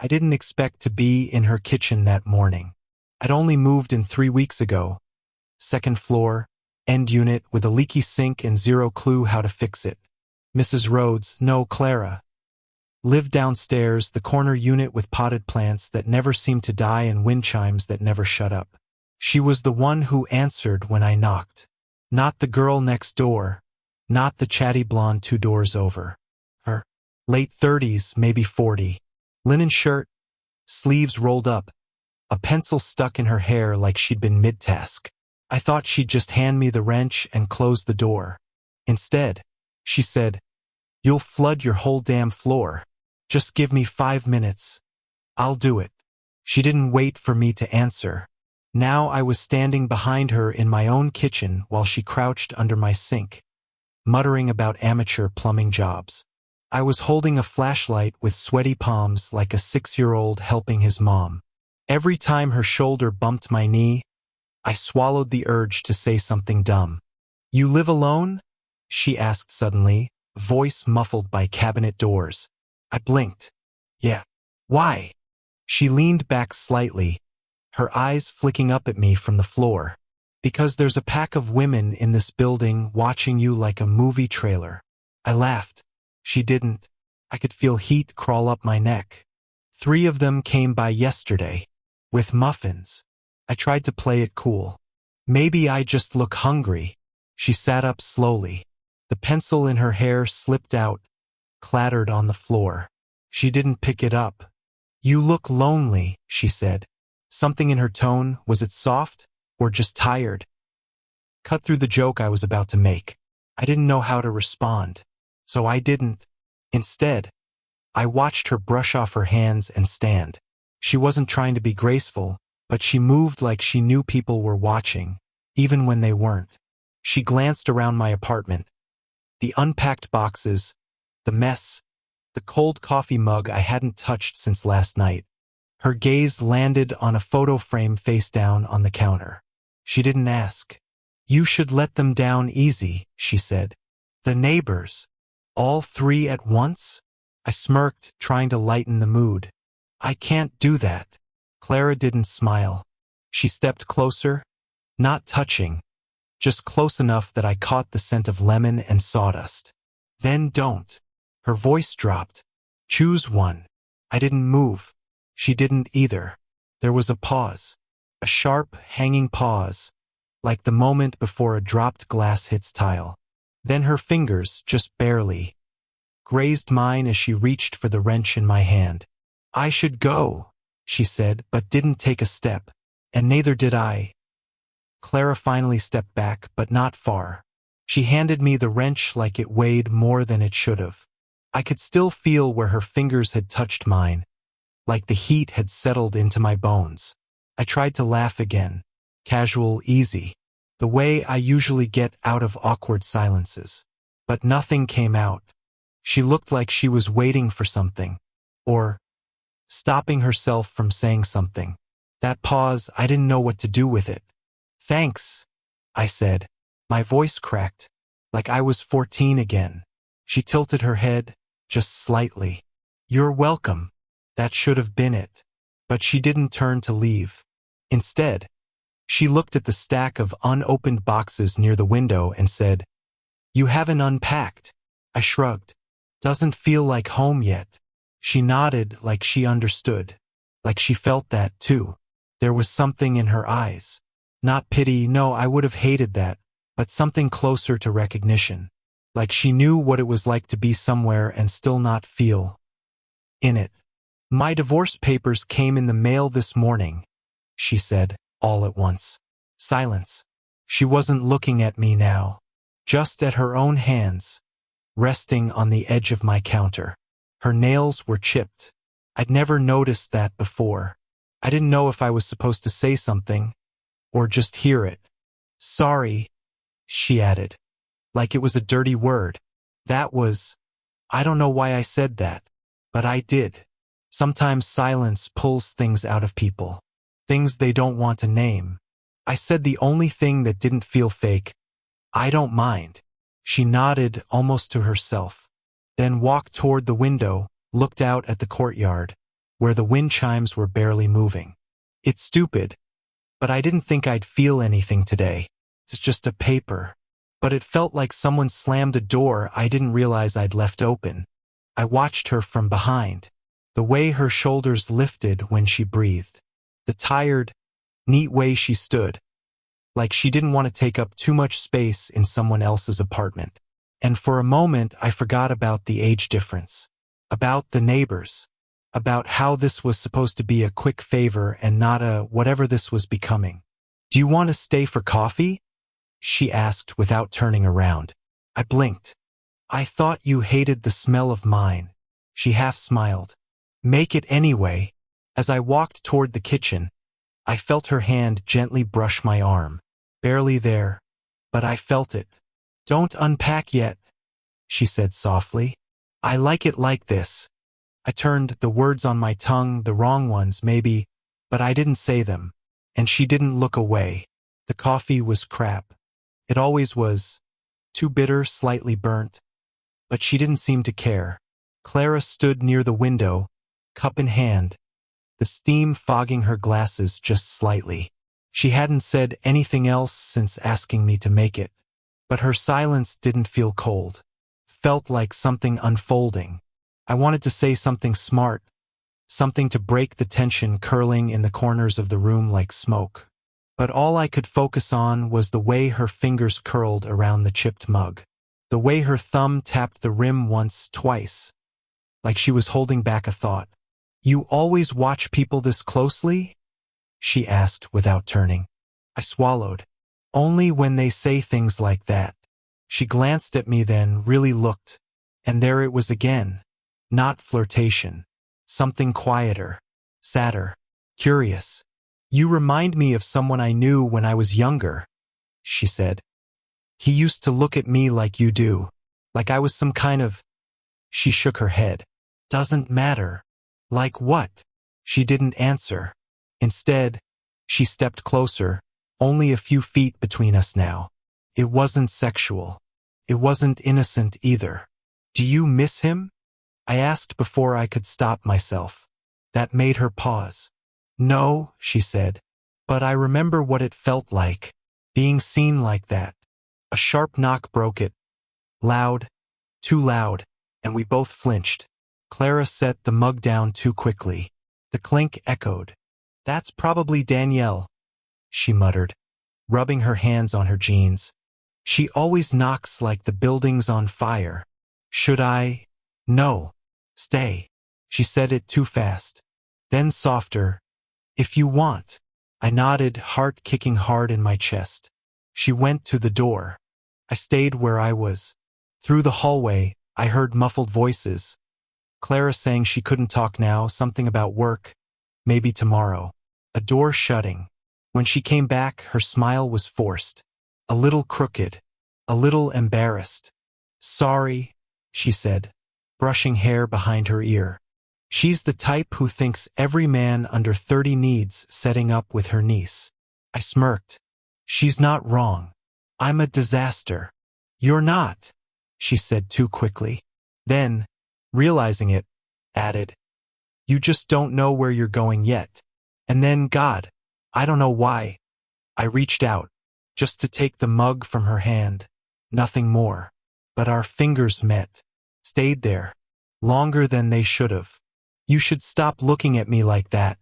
I didn't expect to be in her kitchen that morning. I'd only moved in 3 weeks ago. Second floor, end unit with a leaky sink and zero clue how to fix it. Mrs. Rhodes, no, Clara, lived downstairs, the corner unit with potted plants that never seemed to die and wind chimes that never shut up. She was the one who answered when I knocked. Not the girl next door, not the chatty blonde 2 doors over. Her late 30s, maybe 40. Linen shirt, sleeves rolled up, a pencil stuck in her hair like she'd been mid-task. I thought she'd just hand me the wrench and close the door. Instead, she said, "You'll flood your whole damn floor. Just give me 5 minutes. I'll do it." She didn't wait for me to answer. Now I was standing behind her in my own kitchen while she crouched under my sink, muttering about amateur plumbing jobs. I was holding a flashlight with sweaty palms like a 6-year-old helping his mom. Every time her shoulder bumped my knee, I swallowed the urge to say something dumb. "You live alone?" she asked suddenly, voice muffled by cabinet doors. I blinked. "Yeah." "Why?" She leaned back slightly, her eyes flicking up at me from the floor. "Because there's a pack of women in this building watching you like a movie trailer." I laughed. She didn't. I could feel heat crawl up my neck. 3 of them came by yesterday, with muffins. I tried to play it cool. "Maybe I just look hungry." She sat up slowly. The pencil in her hair slipped out, clattered on the floor. She didn't pick it up. "You look lonely," she said. Something in her tone, was it soft, or just tired? Cut through the joke I was about to make. I didn't know how to respond, so I didn't. Instead, I watched her brush off her hands and stand. She wasn't trying to be graceful, but she moved like she knew people were watching, even when they weren't. She glanced around my apartment. The unpacked boxes, the mess, the cold coffee mug I hadn't touched since last night. Her gaze landed on a photo frame face down on the counter. She didn't ask. "You should let them down easy," she said. "The neighbors. All 3 at once?" I smirked, trying to lighten the mood. "I can't do that." Clara didn't smile. She stepped closer, not touching, just close enough that I caught the scent of lemon and sawdust. "Then don't." Her voice dropped. "Choose one." I didn't move. She didn't either. There was a pause. A sharp, hanging pause, like the moment before a dropped glass hits tile. Then her fingers, just barely, grazed mine as she reached for the wrench in my hand. "I should go," she said, but didn't take a step. And neither did I. Clara finally stepped back, but not far. She handed me the wrench like it weighed more than it should have. I could still feel where her fingers had touched mine, like the heat had settled into my bones. I tried to laugh again, casual, easy, the way I usually get out of awkward silences. But nothing came out. She looked like she was waiting for something, or stopping herself from saying something. That pause, I didn't know what to do with it. "Thanks," I said. My voice cracked, like I was 14 again. She tilted her head, just slightly. "You're welcome." That should have been it. But she didn't turn to leave. Instead, she looked at the stack of unopened boxes near the window and said, "You haven't unpacked." I shrugged. "Doesn't feel like home yet." She nodded like she understood, like she felt that too. There was something in her eyes. Not pity, no, I would have hated that, but something closer to recognition. Like she knew what it was like to be somewhere and still not feel in it. "My divorce papers came in the mail this morning," she said, all at once. Silence. She wasn't looking at me now, just at her own hands, resting on the edge of my counter. Her nails were chipped. I'd never noticed that before. I didn't know if I was supposed to say something, or just hear it. "Sorry," she added, like it was a dirty word. I don't know why I said that, but I did. Sometimes silence pulls things out of people, things they don't want to name. I said the only thing that didn't feel fake, "I don't mind." She nodded almost to herself, then walked toward the window, looked out at the courtyard. where the wind chimes were barely moving. It's stupid, but I didn't think I'd feel anything today. It's just a paper. But it felt like someone slammed a door I didn't realize I'd left open. I watched her from behind, the way her shoulders lifted when she breathed, the tired, neat way she stood, like she didn't want to take up too much space in someone else's apartment. And for a moment I forgot about the age difference, about the neighbors, about how this was supposed to be a quick favor and not a whatever this was becoming. "Do you want to stay for coffee?" she asked without turning around. I blinked. "I thought you hated the smell of mine." She half smiled. "Make it anyway." As I walked toward the kitchen, I felt her hand gently brush my arm. Barely there, but I felt it. "Don't unpack yet," she said softly. "I like it like this." I turned, the words on my tongue, the wrong ones maybe, but I didn't say them, and she didn't look away. The coffee was crap. It always was. Too bitter, slightly burnt. But she didn't seem to care. Clara stood near the window, cup in hand, the steam fogging her glasses just slightly. She hadn't said anything else since asking me to make it. But her silence didn't feel cold. Felt like something unfolding. I wanted to say something smart, something to break the tension curling in the corners of the room like smoke. But all I could focus on was the way her fingers curled around the chipped mug, the way her thumb tapped the rim once, twice, like she was holding back a thought. "You always watch people this closely?" she asked without turning. I swallowed. "Only when they say things like that." She glanced at me then, really looked, and there it was again. Not flirtation. Something quieter, sadder, curious. "You remind me of someone I knew when I was younger," she said. "He used to look at me like you do, like I was some kind of—" She shook her head. "Doesn't matter." "Like what?" She didn't answer. Instead, she stepped closer, only a few feet between us now. It wasn't sexual. It wasn't innocent either. "Do you miss him?" I asked before I could stop myself. That made her pause. "No," she said, "but I remember what it felt like, being seen like that." A sharp knock broke it. Loud, too loud, and we both flinched. Clara set the mug down too quickly. The clink echoed. "That's probably Danielle," she muttered, rubbing her hands on her jeans. "She always knocks like the building's on fire." "Should I?" "No. Stay." She said it too fast. Then softer. "If you want." I nodded, heart kicking hard in my chest. She went to the door. I stayed where I was. Through the hallway, I heard muffled voices. Clara saying she couldn't talk now, something about work, maybe tomorrow. A door shutting. When she came back, her smile was forced. A little crooked. A little embarrassed. "Sorry," she said, brushing hair behind her ear. She's the type who thinks every man under 30 needs setting up with her niece. I smirked. "She's not wrong. I'm a disaster." "You're not," she said too quickly. Then, realizing it, added, "You just don't know where you're going yet." And then, God, I don't know why, I reached out, just to take the mug from her hand. Nothing more. But our fingers met. Stayed there. Longer than they should have. "You should stop looking at me like that,"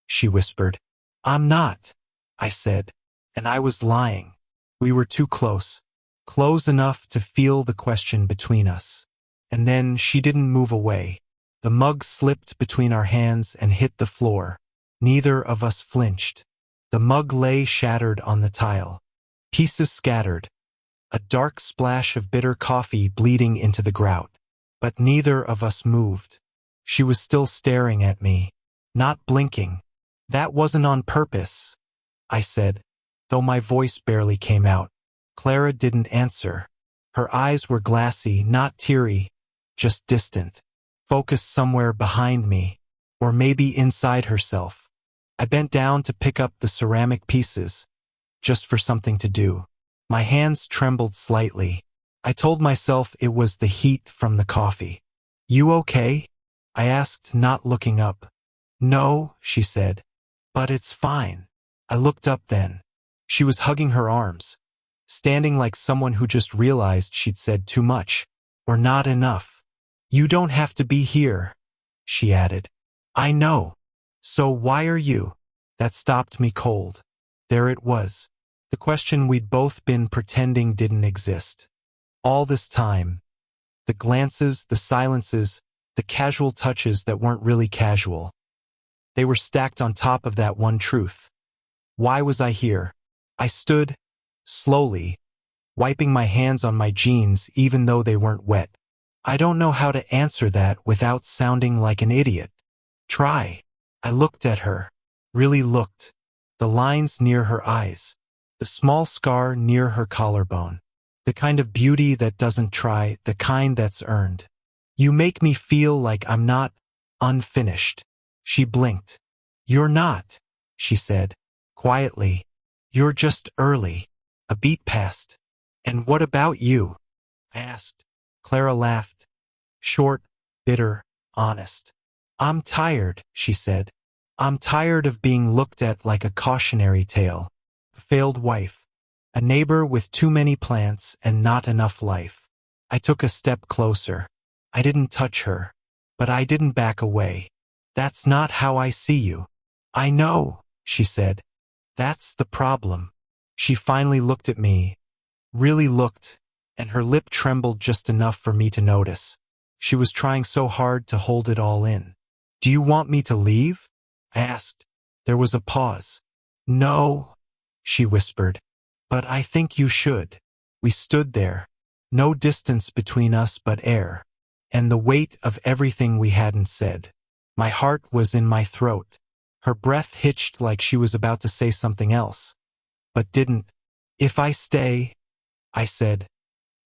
she whispered. "I'm not," I said. And I was lying. We were too close. Close enough to feel the question between us. And then she didn't move away. The mug slipped between our hands and hit the floor. Neither of us flinched. The mug lay shattered on the tile. Pieces scattered. A dark splash of bitter coffee bleeding into the grout. But neither of us moved. She was still staring at me, not blinking. "That wasn't on purpose," I said, though my voice barely came out. Clara didn't answer. Her eyes were glassy, not teary, just distant, focused somewhere behind me, or maybe inside herself. I bent down to pick up the ceramic pieces, just for something to do. My hands trembled slightly. I told myself it was the heat from the coffee. "You okay?" I asked, not looking up. No, she said. But it's fine. I looked up then. She was hugging her arms, standing like someone who just realized she'd said too much, or not enough. You don't have to be here, she added. I know. So why are you? That stopped me cold. There it was. The question we'd both been pretending didn't exist. All this time. The glances, the silences, the casual touches that weren't really casual. They were stacked on top of that one truth. Why was I here? I stood, slowly, wiping my hands on my jeans even though they weren't wet. I don't know how to answer that without sounding like an idiot. Try. I looked at her. Really looked. The lines near her eyes. The small scar near her collarbone. The kind of beauty that doesn't try, the kind that's earned. You make me feel like I'm not unfinished. She blinked. You're not, she said, quietly. You're just early. A beat passed. And what about you? I asked. Clara laughed. Short, bitter, honest. I'm tired, she said. I'm tired of being looked at like a cautionary tale. A failed wife. A neighbor with too many plants and not enough life. I took a step closer. I didn't touch her. But I didn't back away. That's not how I see you. I know, she said. That's the problem. She finally looked at me. Really looked, and her lip trembled just enough for me to notice. She was trying so hard to hold it all in. Do you want me to leave? I asked. There was a pause. No, she whispered. But I think you should. We stood there. No distance between us but air. And the weight of everything we hadn't said. My heart was in my throat. Her breath hitched like she was about to say something else. But didn't. If I stay, I said.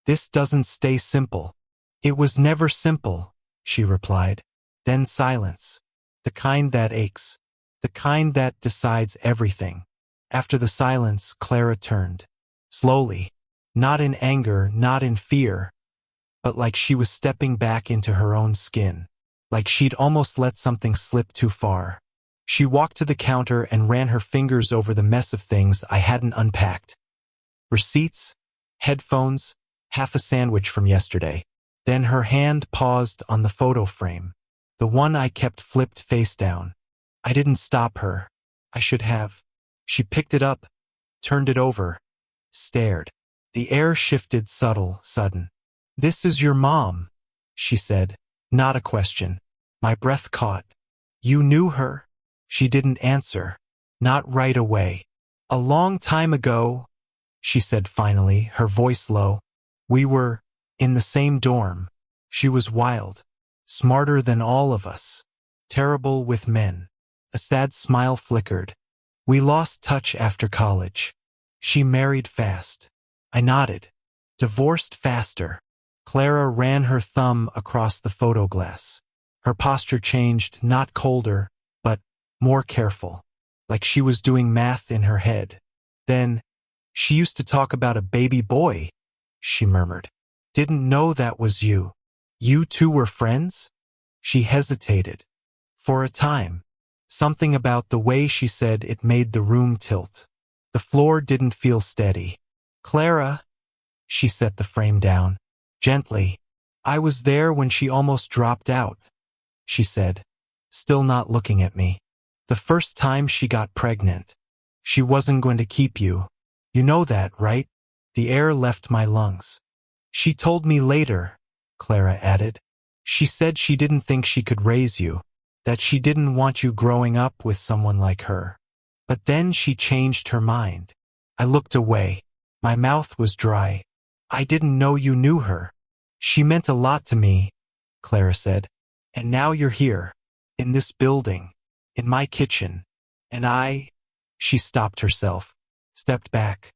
This doesn't stay simple. It was never simple, she replied. Then silence. The kind that aches. The kind that decides everything. After the silence, Clara turned. Slowly. Not in anger, not in fear. But like she was stepping back into her own skin. Like she'd almost let something slip too far. She walked to the counter and ran her fingers over the mess of things I hadn't unpacked. Receipts, headphones, half a sandwich from yesterday. Then her hand paused on the photo frame. The one I kept flipped face down. I didn't stop her. I should have. She picked it up, turned it over, stared. The air shifted sudden. This is your mom, she said. Not a question. My breath caught. You knew her? She didn't answer. Not right away. A long time ago, she said finally, her voice low. We were in the same dorm. She was wild. Smarter than all of us. Terrible with men. A sad smile flickered. We lost touch after college. She married fast. I nodded. Divorced faster. Clara ran her thumb across the photo glass. Her posture changed, not colder, but more careful. Like she was doing math in her head. Then, she used to talk about a baby boy, she murmured. Didn't know that was you. You two were friends? She hesitated. For a time. Something about the way she said it made the room tilt. The floor didn't feel steady. Clara, she set the frame down. Gently. I was there when she almost dropped out, she said, still not looking at me. The first time she got pregnant. She wasn't going to keep you. You know that, right? The air left my lungs. She told me later, Clara added. She said she didn't think she could raise you, that she didn't want you growing up with someone like her. But then she changed her mind. I looked away. My mouth was dry. I didn't know you knew her. She meant a lot to me, Clara said. And now you're here, in this building, in my kitchen. And she stopped herself, stepped back.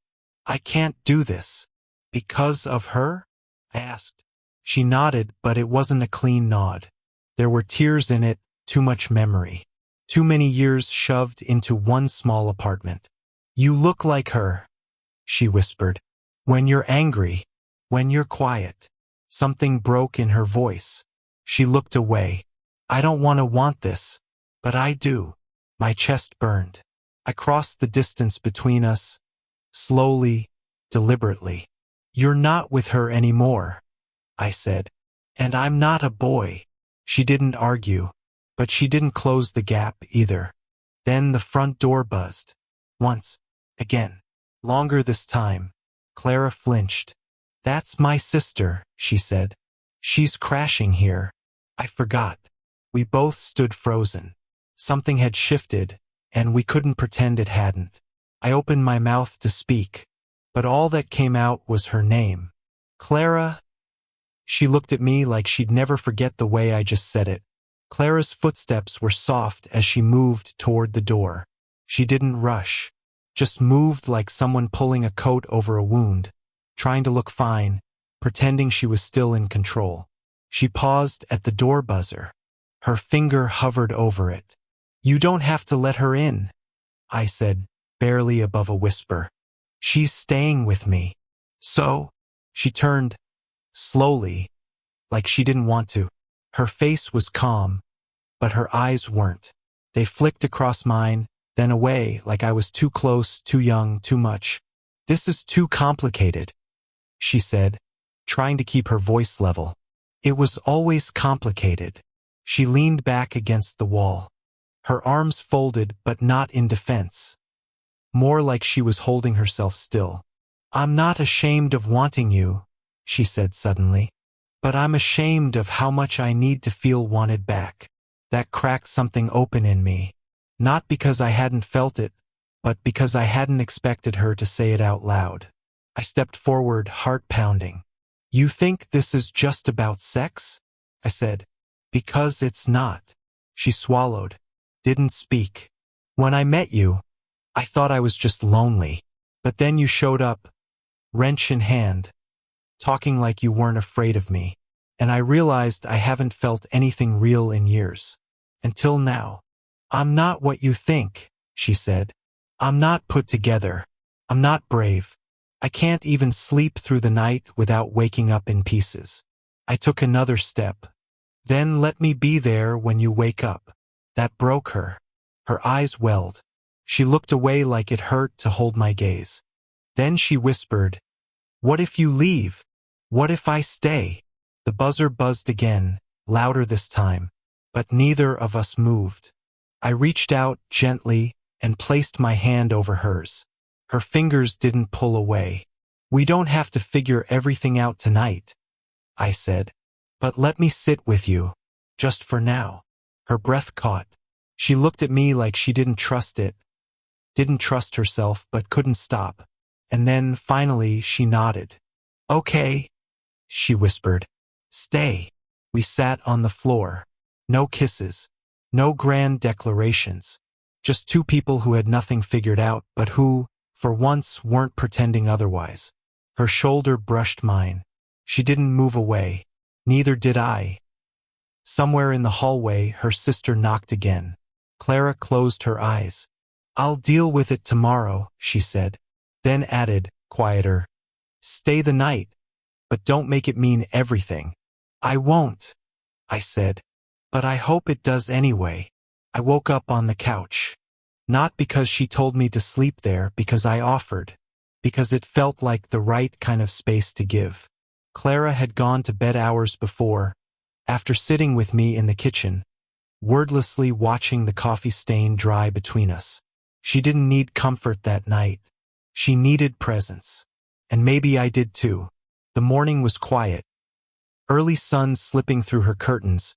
I can't do this. Because of her? I asked. She nodded, but it wasn't a clean nod. There were tears in it, too much memory. Too many years shoved into one small apartment. You look like her, she whispered. When you're angry, when you're quiet. Something broke in her voice. She looked away. I don't want this. But I do. My chest burned. I crossed the distance between us, slowly, deliberately. You're not with her anymore, I said. And I'm not a boy. She didn't argue, but she didn't close the gap either. Then the front door buzzed. Once. Again. Longer this time. Clara flinched. That's my sister, she said. She's crashing here. I forgot. We both stood frozen. Something had shifted, and we couldn't pretend it hadn't. I opened my mouth to speak, but all that came out was her name. Clara. She looked at me like she'd never forget the way I just said it. Clara's footsteps were soft as she moved toward the door. She didn't rush, just moved like someone pulling a coat over a wound, trying to look fine, pretending she was still in control. She paused at the door buzzer. Her finger hovered over it. You don't have to let her in, I said, barely above a whisper. She's staying with me. So? She turned, slowly, like she didn't want to. Her face was calm, but her eyes weren't. They flicked across mine, then away like I was too close, too young, too much. This is too complicated, she said, trying to keep her voice level. It was always complicated. She leaned back against the wall. Her arms folded, but not in defense. More like she was holding herself still. I'm not ashamed of wanting you, she said suddenly. But I'm ashamed of how much I need to feel wanted back. That cracked something open in me. Not because I hadn't felt it, but because I hadn't expected her to say it out loud. I stepped forward, heart pounding. You think this is just about sex? I said. Because it's not. She swallowed. Didn't speak. When I met you, I thought I was just lonely. But then you showed up, wrench in hand, talking like you weren't afraid of me. And I realized I haven't felt anything real in years. Until now. I'm not what you think, she said. I'm not put together. I'm not brave. I can't even sleep through the night without waking up in pieces. I took another step. Then let me be there when you wake up. That broke her. Her eyes welled. She looked away like it hurt to hold my gaze. Then she whispered, What if you leave? What if I stay? The buzzer buzzed again, louder this time, but neither of us moved. I reached out gently and placed my hand over hers. Her fingers didn't pull away. We don't have to figure everything out tonight, I said. But let me sit with you, just for now. Her breath caught. She looked at me like she didn't trust it, didn't trust herself but couldn't stop. And then, finally, she nodded. Okay, she whispered. Stay. We sat on the floor. No kisses. No grand declarations. Just two people who had nothing figured out but who, for once, weren't pretending otherwise. Her shoulder brushed mine. She didn't move away. Neither did I. Somewhere in the hallway, her sister knocked again. Clara closed her eyes. I'll deal with it tomorrow, she said. Then added, quieter, Stay the night, but don't make it mean everything. I won't, I said. But I hope it does anyway. I woke up on the couch. Not because she told me to sleep there, because I offered. Because it felt like the right kind of space to give. Clara had gone to bed hours before, after sitting with me in the kitchen, wordlessly watching the coffee stain dry between us. She didn't need comfort that night. She needed presence. And maybe I did too. The morning was quiet. Early sun slipping through her curtains,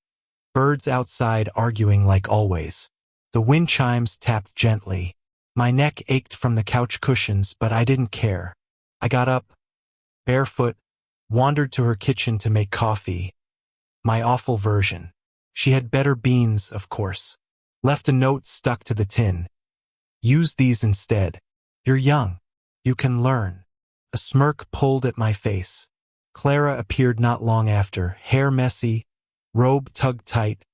birds outside arguing like always. The wind chimes tapped gently. My neck ached from the couch cushions, but I didn't care. I got up, barefoot, wandered to her kitchen to make coffee. My awful version. She had better beans, of course. Left a note stuck to the tin. Use these instead. You're young. You can learn. A smirk pulled at my face. Clara appeared not long after, hair messy, robe tugged tight,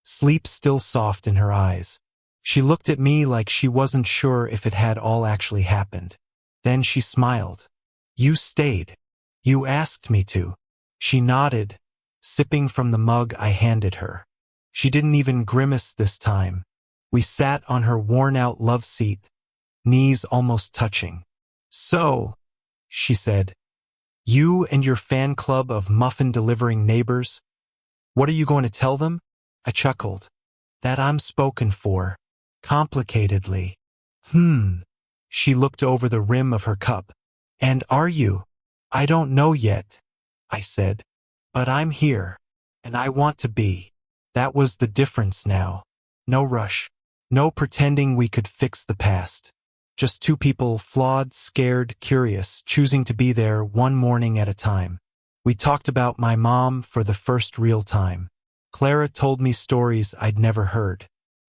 sleep still soft in her eyes. She looked at me like she wasn't sure if it had all actually happened. Then she smiled. You stayed. You asked me to. She nodded, sipping from the mug I handed her. She didn't even grimace this time, We sat on her worn-out love seat, knees almost touching. "So," she said, "you and your fan club of muffin-delivering neighbors, what are you going to tell them?" I chuckled. "That I'm spoken for. Complicatedly." She looked over the rim of her cup. "And are you?" "I don't know yet," I said. "But I'm here. And I want to be." That was the difference now. No rush. No pretending we could fix the past. Just two people, flawed, scared, curious, choosing to be there one morning at a time. We talked about my mom for the first real time. Clara told me stories I'd never heard.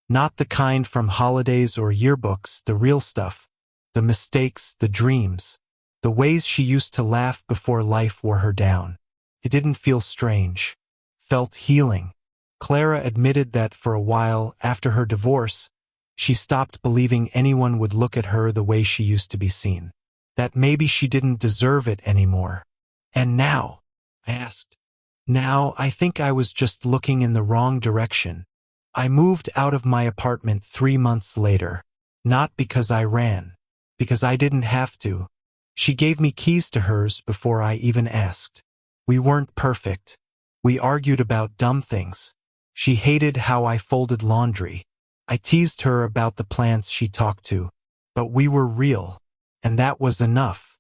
Not the kind from holidays or yearbooks, the real stuff. The mistakes, the dreams. The ways she used to laugh before life wore her down. It didn't feel strange. Felt healing. Clara admitted that for a while, after her divorce, she stopped believing anyone would look at her the way she used to be seen. That maybe she didn't deserve it anymore. "And now?" I asked. "Now, I think I was just looking in the wrong direction. I moved out of my apartment 3 months later. Not because I ran. Because I didn't have to. She gave me keys to hers before I even asked. We weren't perfect. We argued about dumb things. She hated how I folded laundry. I teased her about the plants she talked to. But we were real. And that was enough.